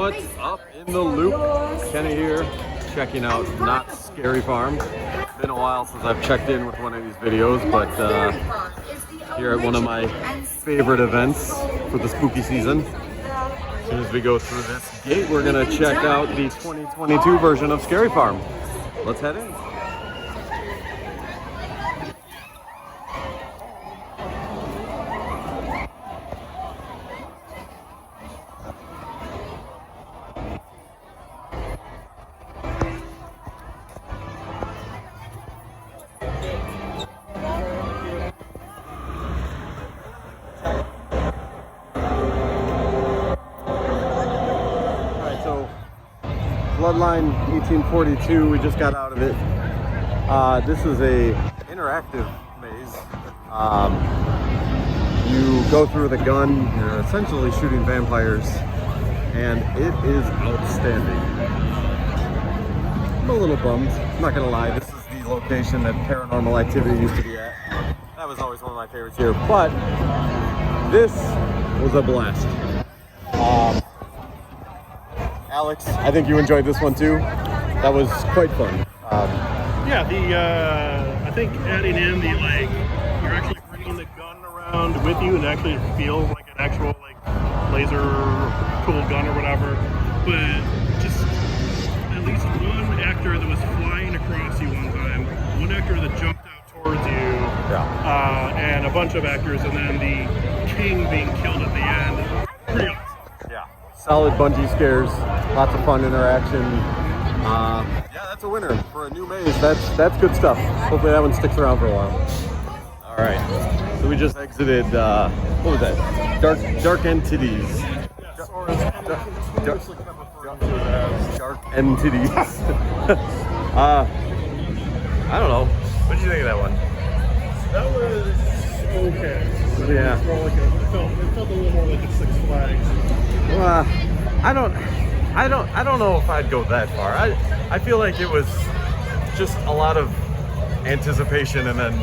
What's up in the loop? Kenny here, checking out Knott's Scary Farm. It's been a while since I've checked in with one of these videos, but here at one of my favorite events for the spooky season. As soon as we go through this gate, we're gonna check out the 2022 version of Scary Farm. Let's head in. Bloodline 1842, we just got out of it. This is a interactive maze. You go through the gun, you're essentially shooting vampires, and it is outstanding. I'm a little bummed, I'm not gonna lie. This is the location that Paranormal Activity used to be at. That was always one of my favorites here, but this was a blast. Alex, I think you enjoyed this one too. That was quite fun. Yeah, I think adding in the you're actually bringing the gun around with you and actually feels like an actual laser cooled gun or whatever. But just at least one actor that was flying across you one time, one actor that jumped out towards you, and a bunch of actors, and then the king being killed at the end. Pretty awesome. Solid bungee scares, lots of fun interaction. Yeah, that's a winner for a new maze. That's good stuff. Hopefully that one sticks around for a while. All right, so we just exited. What was that? Dark Entities. Yes, or as continuously kept referring to it as Dark Entities. I don't know. What did you think of that one? That was okay. Yeah. It felt a little more like a Six Flags. I don't know if I'd go that far. I feel like it was just a lot of anticipation and then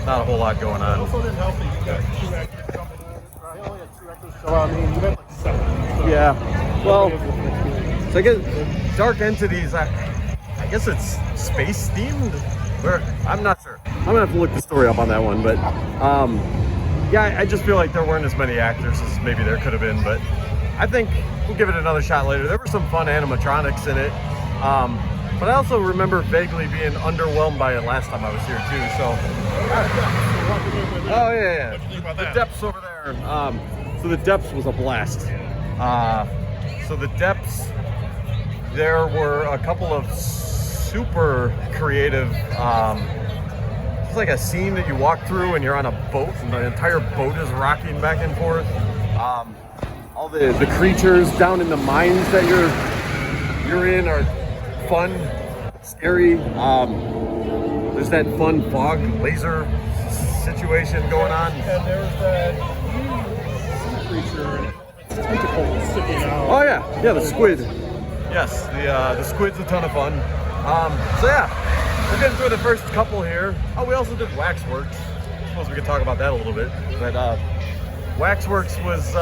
not a whole lot going on. It also didn't help that you got two actors jumping in. Right? You only had two actors show up. I mean, you had like seven. So yeah. Well, so I guess Dark Entities, I guess it's space themed. I'm not sure. I'm gonna have to look the story up on that one, but yeah, I just feel like there weren't as many actors as maybe there could have been, but I think we'll give it another shot later. There were some fun animatronics in it, but I also remember vaguely being underwhelmed by it last time I was here too. So, oh yeah. The depths over there. So the depths was a blast. So the depths, there were a couple of super creative. It's like a scene that you walk through and you're on a boat and the entire boat is rocking back and forth. All the creatures down in the mines that you're in are fun, scary. There's that fun fog laser situation going on. And there's that sea creature with tentacles sticking out. Oh yeah, the squid. Yes, the squid's a ton of fun. So yeah, we're getting through the first couple here. Oh, we also did Waxworks. I suppose we could talk about that a little bit. But Waxworks was,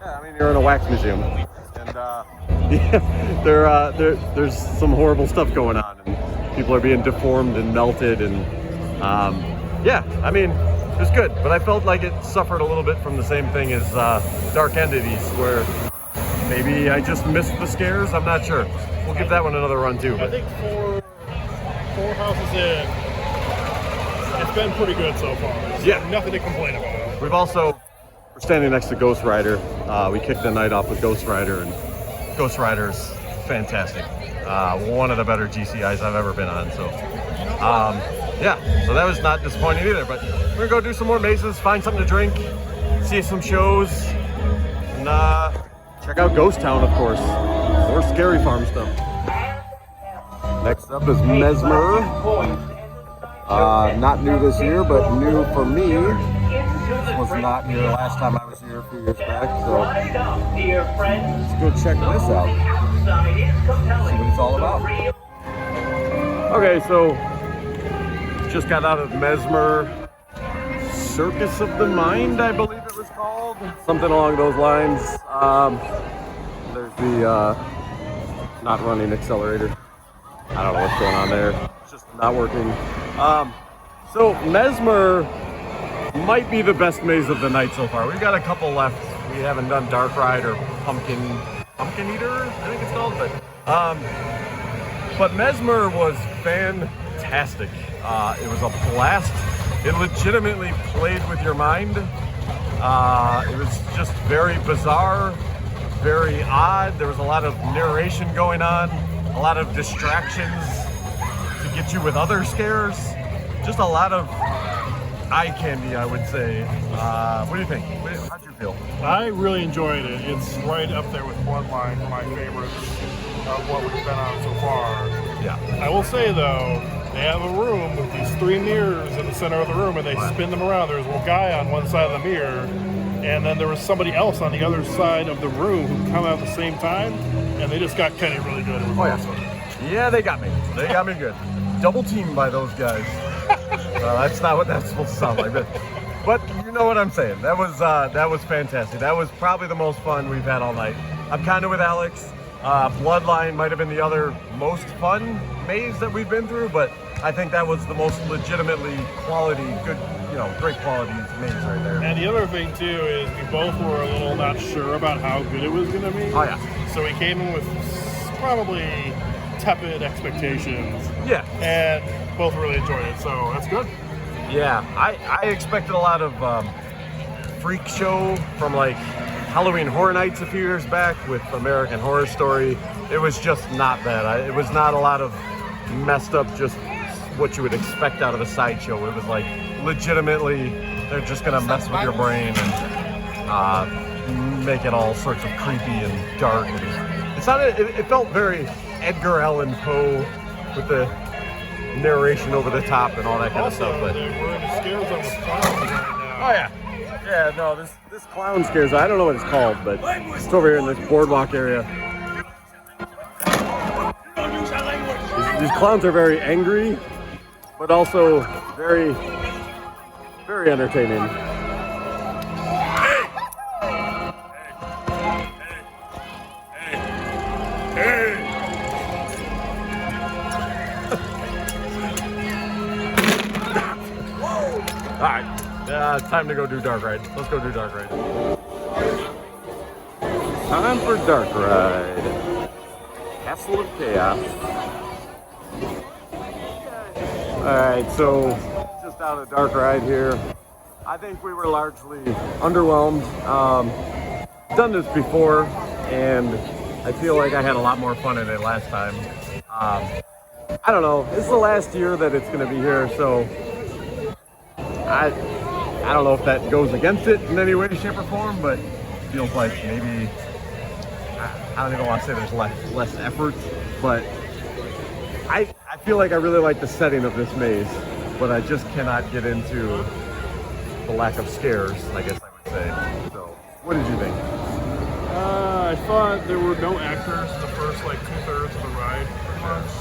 yeah, I mean, you're in a wax museum, and yeah, there's some horrible stuff going on, and people are being deformed and melted, and yeah, I mean, it was good, but I felt like it suffered a little bit from the same thing as Dark Entities, where maybe I just missed the scares. I'm not sure. We'll give that one another run too. I think four houses in, it's been pretty good so far. Yeah, nothing to complain about. We're standing next to Ghost Rider. We kicked the night off with Ghost Rider, and Ghost Rider's fantastic. One of the better GCIs I've ever been on. So, yeah, so that was not disappointing either. But we're gonna go do some more mazes, find something to drink, see some shows, and check out Ghost Town, of course. More Scary Farm stuff. Next up is Mesmer. Not new this year, but new for me. This was not here last time I was here a few years back, so let's go check this out. See what it's all about. Okay, so just got out of Mesmer. Circus of the Mind, I believe it was called. Something along those lines. There's the not running accelerator. I don't know what's going on there. It's just not working. So Mesmer might be the best maze of the night so far. We've got a couple left. We haven't done Dark Ride or Pumpkin Eater, I think it's called. But Mesmer was fantastic. It was a blast. It legitimately played with your mind. It was just very bizarre, very odd. There was a lot of narration going on, a lot of distractions to get you with other scares. Just a lot of eye candy, I would say. What do you think? How'd you feel? I really enjoyed it. It's right up there with Bloodline for my favorites of what we've been on so far. Yeah. I will say though, they have a room with these 3 mirrors in the center of the room, and they spin them around. There's a guy on one side of the mirror, and then there was somebody else on the other side of the room who come out at the same time, and they just got Kenny really good. Yeah, they got me. They got me good. Double teamed by those guys. That's not what that's supposed to sound like, but you know what I'm saying. That was fantastic. That was probably the most fun we've had all night. I'm kind of with Alex. Bloodline might have been the other most fun maze that we've been through, but I think that was the most legitimately quality, good, great quality maze right there. And the other thing too is we both were a little not sure about how good it was going to be. Oh yeah. So we came in with probably tepid expectations. Yeah. And both really enjoyed it, so that's good. Yeah, I expected a lot of freak show from like Halloween Horror Nights a few years back with American Horror Story. It was just not that. It was not a lot of messed up, just what you would expect out of a sideshow. It was like legitimately they're just gonna mess with your brain and make it all sorts of creepy and dark. It felt very Edgar Allan Poe with the narration over the top and all that kind of stuff. But we're in the scare zone with clowns right now. oh yeah, no, this clown scares. I don't know what it's called, but it's over here in this boardwalk area. These clowns are very angry, but also very, very entertaining. Alright, time to go do Dark Ride. Let's go do Dark Ride. Time for Dark Ride. Castle of Chaos. Alright, so just out of Dark Ride here. I think we were largely underwhelmed. Done this before, and I feel like I had a lot more fun in it last time. I don't know, it's the last year that it's going to be here, so I don't know if that goes against it in any way, shape, or form, but it feels like maybe, I don't even want to say there's less effort, but I feel like I really like the setting of this maze, but I just cannot get into the lack of scares, I guess I would say. So, what did you think? I thought there were no actors in the first 2/3 of the ride, pretty much.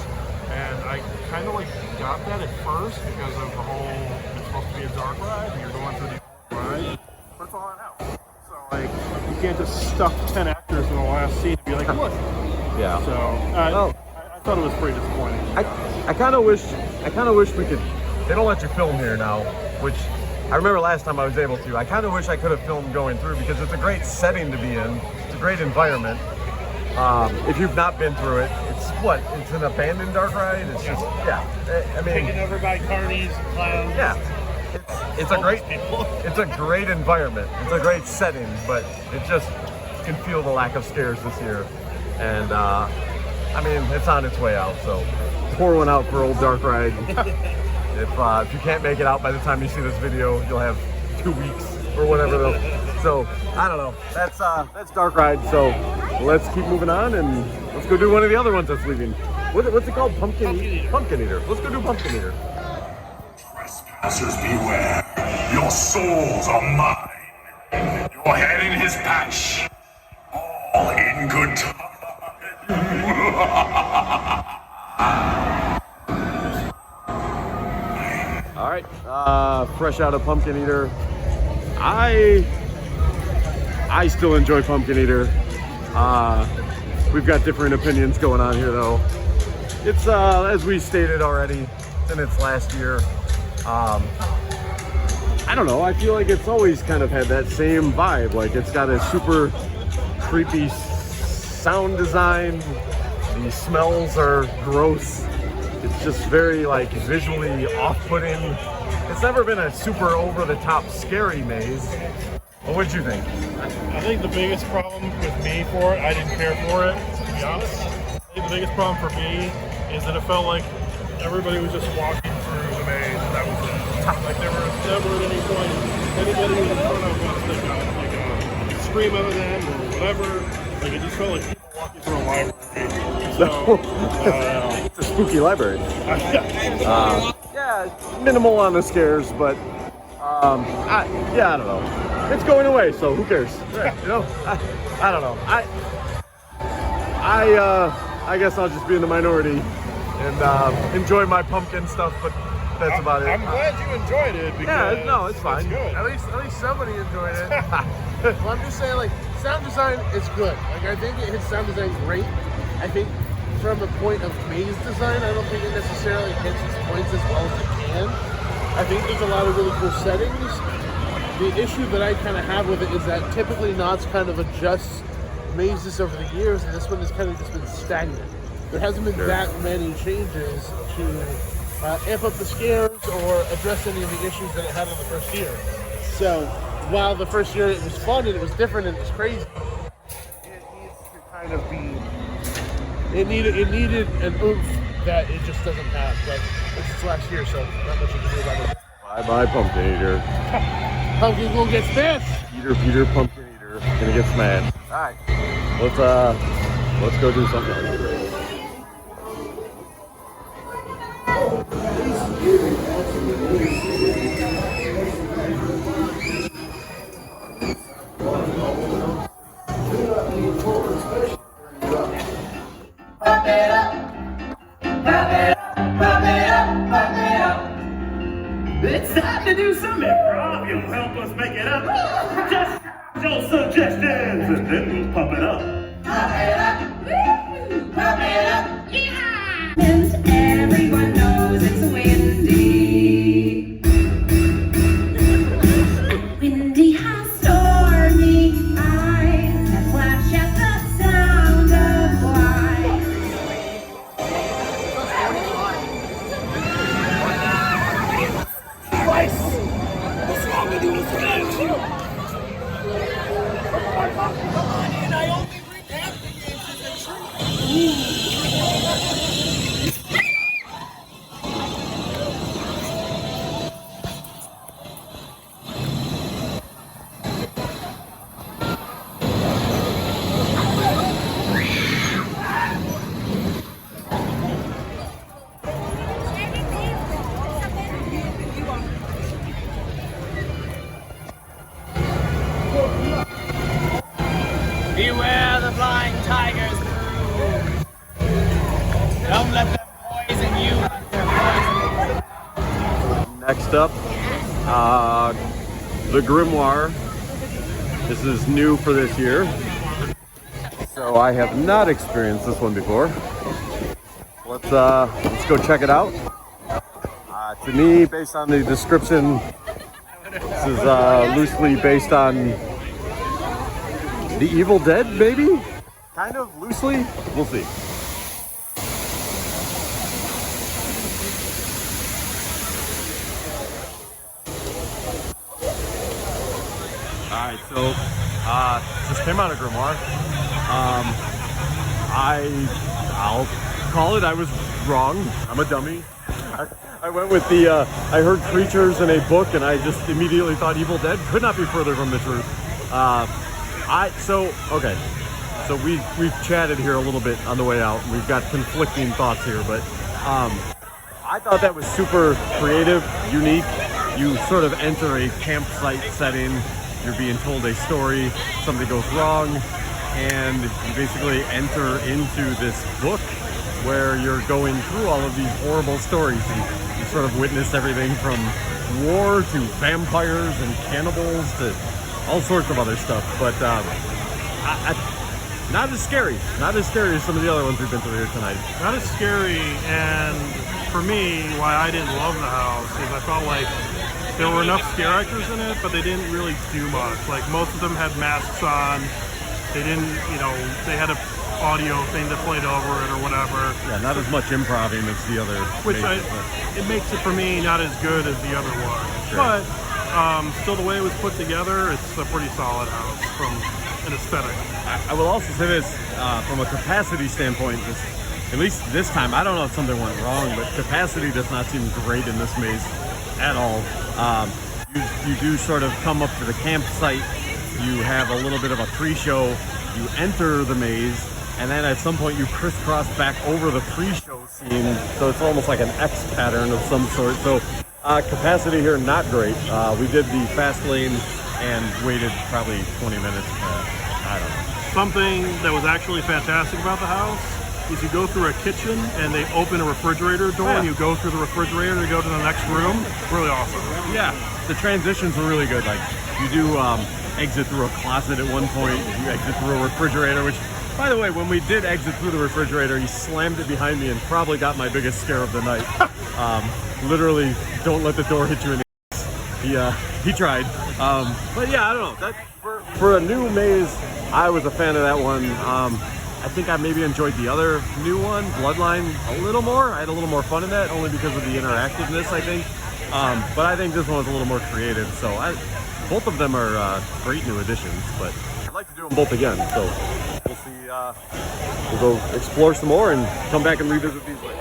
And I kind of got that at first because of the whole, it's supposed to be a dark ride and you're going through the ride, but it's all out. So you can't just stuff 10 actors in the last scene and be like, look. Yeah. So I thought it was pretty disappointing. I kind of wish we could, they don't let you film here now, which I remember last time I was able to. I kind of wish I could have filmed going through because it's a great setting to be in. It's a great environment. If you've not been through it, it's an abandoned dark ride. It's just, I mean, taken over by carnies and clowns. Yeah, it's a great environment. It's a great setting, but it just can feel the lack of scares this year. And I mean, it's on its way out. So pour one out for old dark ride. If you can't make it out by the time you see this video, you'll have 2 weeks or whatever. So I don't know. That's Dark Ride. So let's keep moving on and let's go do one of the other ones that's leaving. What's it called? Pumpkin Eater. Let's go do Pumpkin Eater. Trespassers beware. Your souls are mine. Your head in his patch. All in good time. All right, fresh out of Pumpkin Eater. I still enjoy Pumpkin Eater. we've got different opinions going on here, though. It's as we stated already, it's in its last year. I don't know, I feel like it's always kind of had that same vibe. Like, it's got a super creepy sound design. The smells are gross. It's just very, like, visually off-putting. It's never been a super over-the-top scary maze. Well, what'd you think? I think the biggest problem with me for it, I didn't care for it, to be honest. I think the biggest problem for me is that it felt like everybody was just walking through the maze, and that was it. Like, there was never at any point anybody was in front of us that got like a scream out of them or whatever. Like, it just felt like people walking through a library. So, it's a spooky library. Yeah, minimal on the scares, but I don't know. It's going away, so who cares? You know, I don't know. I guess I'll just be in the minority and enjoy my pumpkin stuff, but that's about it. I'm glad you enjoyed it because it's fine. It's good. At least somebody enjoyed it. Well, I'm just saying, like, sound design is good. Like, I think his sound design is great. I think from a point of maze design, I don't think it necessarily hits its points as well as it can. I think there's a lot of really cool settings. The issue that I kind of have with it is that typically Knott's kind of adjusts mazes over the years, and this one has kind of just been stagnant. There hasn't been that many changes to amp up the scares or address any of the issues that it had in the first year. So while the first year it was fun and it was different and it was crazy, it needs to kind of be, it needed an oomph that it just doesn't have. But it's its last year, so not much you can do about it. Bye Pumpkin Eater. Pumpkin will get smashed. Peter Pumpkin Eater gonna get smashed. All right, let's go do something else. Pump it up, pump it up, pump it up, pump it up. It's time to do some improv. You'll help us make it up. Just your suggestions, and then we'll pump it up. Pump it up, woo! Pump it up, yeah! And everyone knows it's windy. Windy has stormy eyes that flash at the sound of light. What's wrong with you? What's wrong with you? Come on in, I only bring happy into the tree. Beware the flying tigers, crew. Don't let them poison you like their poison. Next up, the Grimoire. This is new for this year, so I have not experienced this one before. Let's go check it out. To me, based on the description, this is loosely based on The Evil Dead, maybe? Kind of loosely? We'll see. Alright, so just came out of Grimoire. I'll call it, I was wrong. I'm a dummy. I went with the, I heard creatures in a book and I just immediately thought Evil Dead. Could not be further from the truth. So we've chatted here a little bit on the way out. We've got conflicting thoughts here, but I thought that was super creative, unique. You sort of enter a campsite setting. You're being told a story, something goes wrong, and you basically enter into this book where you're going through all of these horrible stories. And you sort of witness everything from war to vampires and cannibals to all sorts of other stuff. But not as scary. Not as scary as some of the other ones we've been through here tonight. Not as scary, and for me, why I didn't love the house is I felt like there were enough scare actors in it, but they didn't really do much. Like, most of them had masks on. They didn't, you know, they had a audio thing that played over it or whatever. Yeah, not as much improving as the other. Which it makes it for me not as good as the other one. Sure. But still, the way it was put together, it's a pretty solid house from an aesthetic. I will also say this, from a capacity standpoint, at least this time, I don't know if something went wrong, but capacity does not seem great in this maze at all. You do sort of come up to the campsite, you have a little bit of a pre-show, you enter the maze, and then at some point you crisscross back over the pre-show scene, so it's almost like an X pattern of some sort. So capacity here, not great. We did the fast lane and waited probably 20 minutes. I don't know. Something that was actually fantastic about the house is you go through a kitchen and they open a refrigerator door and you go through the refrigerator to go to the next room. Really awesome. Yeah, the transitions were really good. Like, you do exit through a closet at one point, you exit through a refrigerator, which, by the way, when we did exit through the refrigerator, he slammed it behind me and probably got my biggest scare of the night. Literally, don't let the door hit you in the ass. He tried. But yeah, I don't know. That, for a new maze, I was a fan of that one. I think I maybe enjoyed the other new one, Bloodline, a little more. I had a little more fun in that, only because of the interactiveness, I think. But I think this one was a little more creative. So both of them are great new additions, but I'd like to do them both again. So we'll see. We'll go explore some more and come back and revisit these later.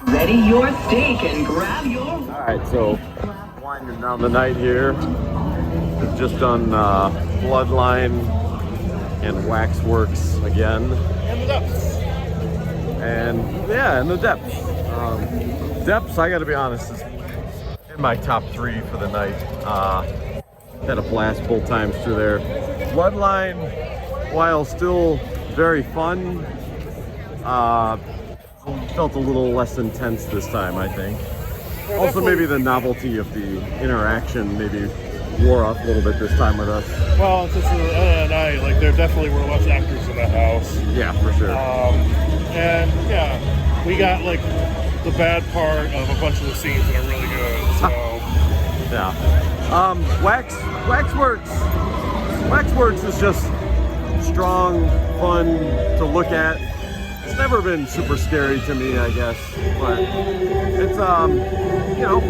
Ready your steak and grab your... Alright, so winding down the night here. We've just done Bloodline and Waxworks again. And the depths. And yeah, and the depths. Depths, I gotta be honest, is in my top 3 for the night. Had a blast both times through there. Bloodline, while still very fun, felt a little less intense this time, I think. Also, maybe the novelty of the interaction maybe wore off a little bit this time with us. Well, since the end of the night, like, there definitely were less actors in that house. Yeah, for sure. And yeah, we got like the bad part of a bunch of the scenes that are really good. So yeah. Waxworks is just strong, fun to look at. It's never been super scary to me, I guess, but it's you know,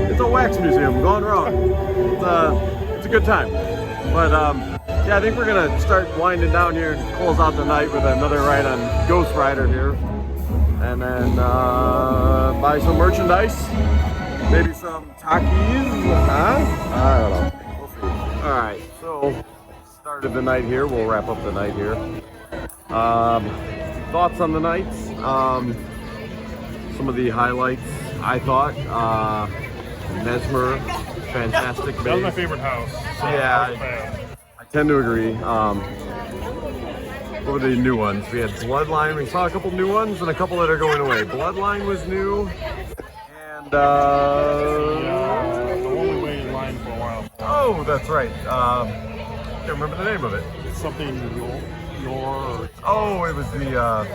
it's a wax museum gone wrong. It's a good time. But yeah, I think we're gonna start winding down here and close out the night with another ride on Ghost Rider here, and then buy some merchandise, maybe some Takis, huh? I don't know. We'll see. All right, so started the night here. We'll wrap up the night here. Thoughts on the night? Some of the highlights, I thought. Mesmer, fantastic base. that was my favorite house. So Yeah, I was a fan. I tend to agree. What were the new ones? We had Bloodline. We saw a couple new ones and a couple that are going away. Bloodline was new. And The one we waited in line for a while. oh, that's right. Can't remember the name of it. It's something your. Oh, it was the. I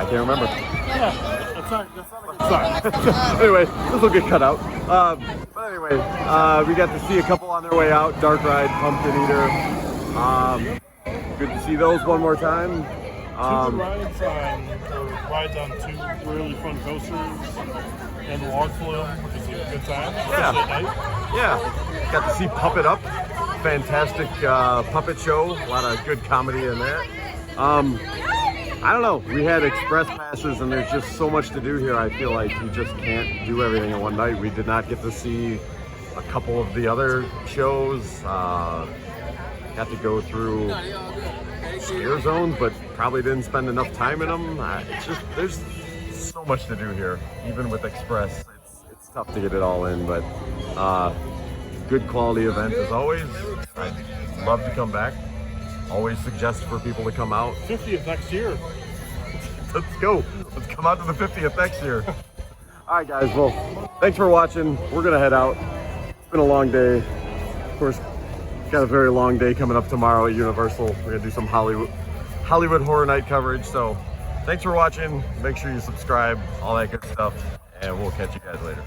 can't remember. Yeah, that's not a good sign. Anyway, this will get cut out. But anyway, we got to see a couple on their way out. Dark Ride, Pumpkin Eater. Good to see those one more time. Two rides on two really fun coasters and the log flume, which is a good time. Yeah. Especially at night. Yeah, got to see Puppet Up. Fantastic puppet show. A lot of good comedy in that. I don't know. We had express passes, and there's just so much to do here. I feel like you just can't do everything in one night. We did not get to see a couple of the other shows. Got to go through scare zones, but probably didn't spend enough time in them. It's just there's so much to do here, even with express. It's tough to get it all in, but good quality event as always. I'd love to come back. Always suggest for people to come out. 50th next year. Let's go. Let's come out to the 50th next year. All right, guys. Well, thanks for watching. We're going to head out. It's been a long day. Of course, got a very long day coming up tomorrow at Universal. We're going to do some Hollywood Horror Night coverage. So thanks for watching. Make sure you subscribe, all that good stuff, and we'll catch you guys later.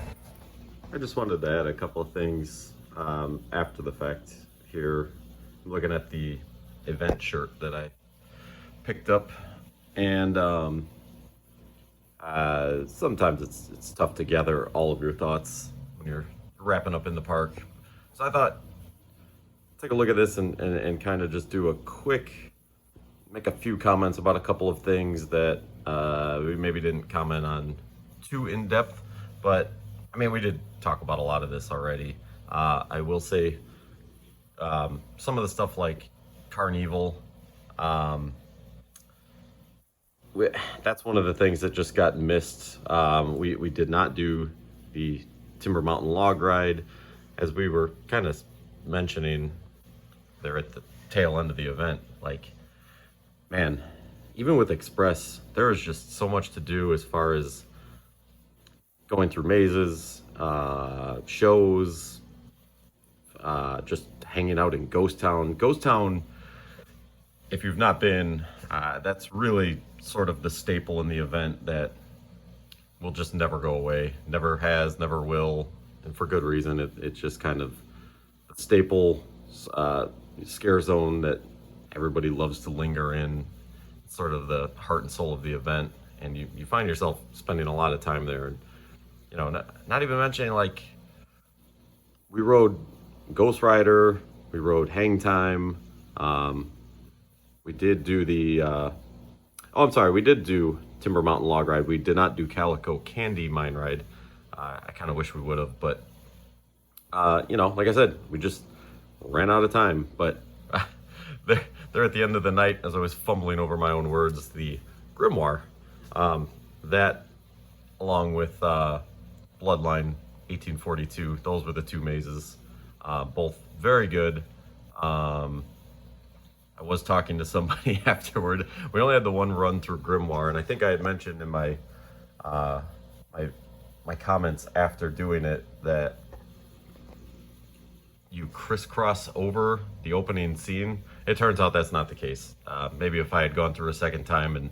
I just wanted to add a couple of things after the fact here. I'm looking at the event shirt that I picked up, and sometimes it's tough to gather all of your thoughts when you're wrapping up in the park. So I thought, take a look at this and kind of just do make a few comments about a couple of things that we maybe didn't comment on too in depth, but I mean, we did talk about a lot of this already. I will say some of the stuff like Carnival, that's one of the things that just got missed. We did not do the Timber Mountain Log Ride, as we were kind of mentioning there at the tail end of the event. Like, man, even with Express, there is just so much to do as far as going through mazes, shows, just hanging out in Ghost Town. Ghost Town, if you've not been, that's really sort of the staple in the event that will just never go away. Never has, never will, and for good reason. It's just kind of a staple scare zone that everybody loves to linger in. It's sort of the heart and soul of the event, and you find yourself spending a lot of time there. And you know, not even mentioning, like, we rode Ghost Rider, we rode Hang Time, we did do the we did do Timber Mountain Log Ride. We did not do Calico Candy Mine Ride. I kind of wish we would have, but you know, like I said, we just ran out of time. But there at the end of the night, as I was fumbling over my own words, the Grimoire, that along with Bloodline 1842, those were the two mazes, both very good. I was talking to somebody afterward. We only had the one run through Grimoire, and I think I had mentioned in my my comments after doing it that you crisscross over the opening scene. It turns out that's not the case. Maybe if I had gone through a second time and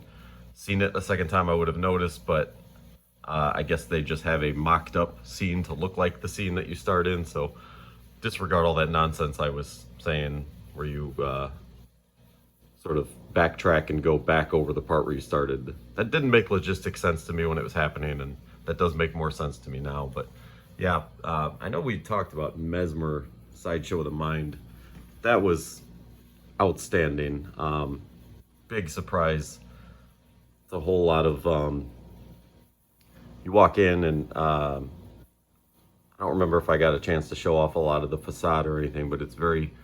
seen it a second time, I would have noticed, but I guess they just have a mocked up scene to look like the scene that you start in. So disregard all that nonsense I was saying where you sort of backtrack and go back over the part where you started. That didn't make logistic sense to me when it was happening, and that does make more sense to me now. But yeah, I know we talked about Mesmer, Sideshow of the Mind. That was outstanding. Big surprise. It's a whole lot of you walk in and I don't remember if I got a chance to show off a lot of the facade or anything, but it's very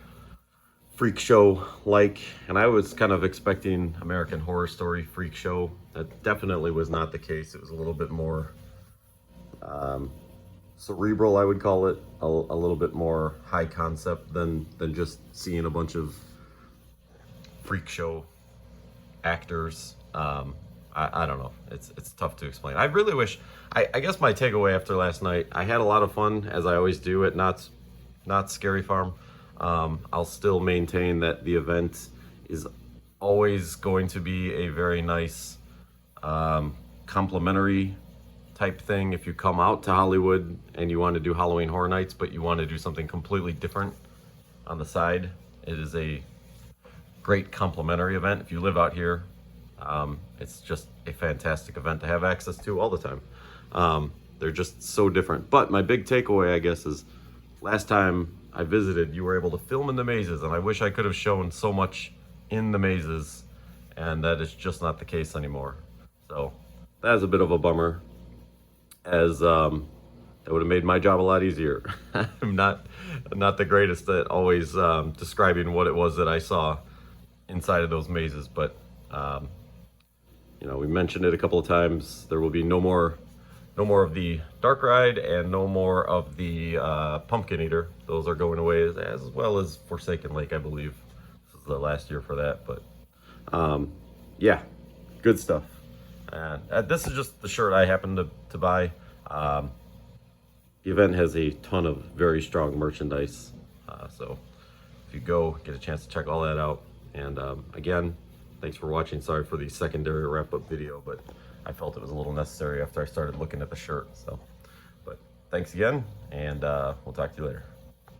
freak show like, and I was kind of expecting American Horror Story freak show. That definitely was not the case. It was a little bit more cerebral, I would call it, a little bit more high concept than just seeing a bunch of freak show actors. I don't know. It's tough to explain. I really wish. I guess my takeaway after last night, I had a lot of fun, as I always do at Knott's Scary Farm. I'll still maintain that the event is always going to be a very nice complimentary type thing. If you come out to Hollywood and you want to do Halloween Horror Nights, but you want to do something completely different on the side, it is a great complimentary event. If you live out here, it's just a fantastic event to have access to all the time. They're just so different. But my big takeaway, I guess, is last time I visited, you were able to film in the mazes, and I wish I could have shown so much in the mazes, and that is just not the case anymore. So that is a bit of a bummer, as that would have made my job a lot easier. I'm not the greatest at always describing what it was that I saw inside of those mazes, but you know, we mentioned it a couple of times. There will be no more of the dark ride and no more of the pumpkin eater. Those are going away, as well as Forsaken Lake, I believe. This is the last year for that, but yeah, good stuff. And this is just the shirt I happened to buy. The event has a ton of very strong merchandise, so if you go, get a chance to check all that out. And again, thanks for watching. Sorry for the secondary wrap-up video, but I felt it was a little necessary after I started looking at the shirt. So, but thanks again, and we'll talk to you later.